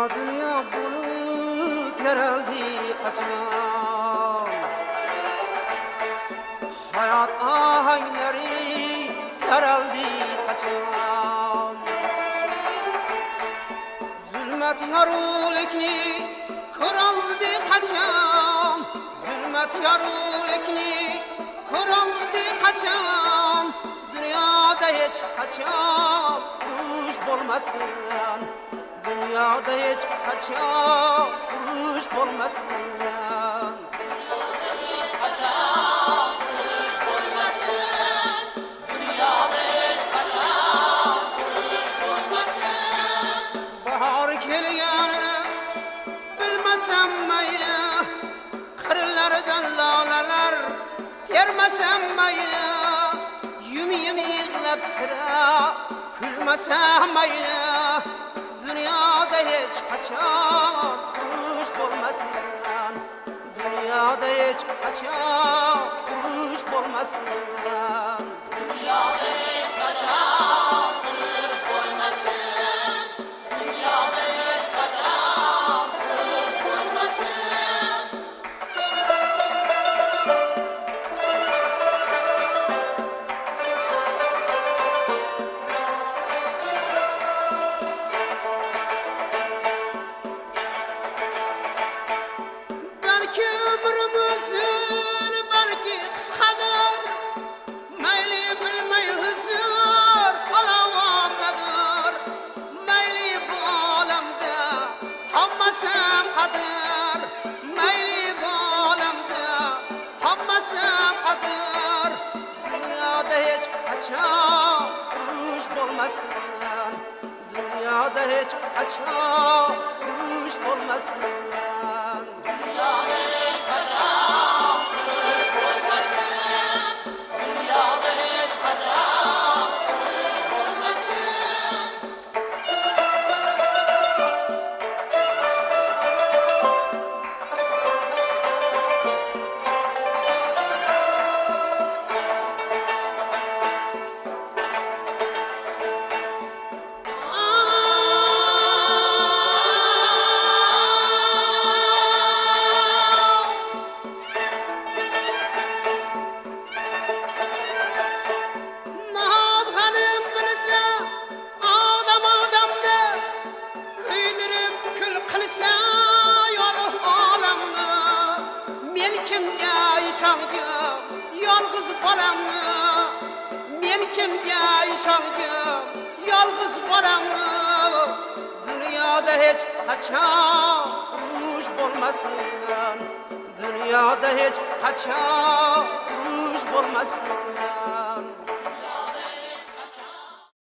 Dünya bulup yaraldi kaçan, hayat ahangleri taraldi kaçan. Zulmet yarulekni kuraldi kaçan, zulmet yarulekni kuraldi kaçan. Dünyada hiç kaçan kuş bulmasın, dünyada hiç kaçan kuş bulmasın. Dünyada hiç kaçan kuş bulmasın. Dünyada hiç kaçan kuş bulmasın. Bahar kelganini bilmasam mayli, qirlardan lolalar termasam mayli. Yumi yig'lab sira kulmasam mayli. Dünyada hiç kaçan kuş bulmasın, dünyada hiç kaçan kuş bulmasın. Dünyada hiç kaçan kuş bulmasın. Dünyada hiç kaçan kuş bulmasın. Belki ömrümüzün belki kıskadır, mayli bilmey huzur alavatadır. Mayli bu alemde tanmasam kadir, mayli bu alemde tanmasam kadir. Dünyada hiç kaçan kuş bulmasın, dünyada hiç kaçan kuş bulmasın. Dünyada hiç kaçan kuş bulmasın. Dünyada hiç kaçan kuş bulmasın. Nahat hanım bilse adam adamda, kuydirip kül kılsa yorug' olamni. Men kimga ishongim yolg'iz bolamni, men kimga ishongim yolg'iz bolamni. Dünyada hiç kaçan kuş bulmasın, dünyada hiç kaçan kuş bulmasın.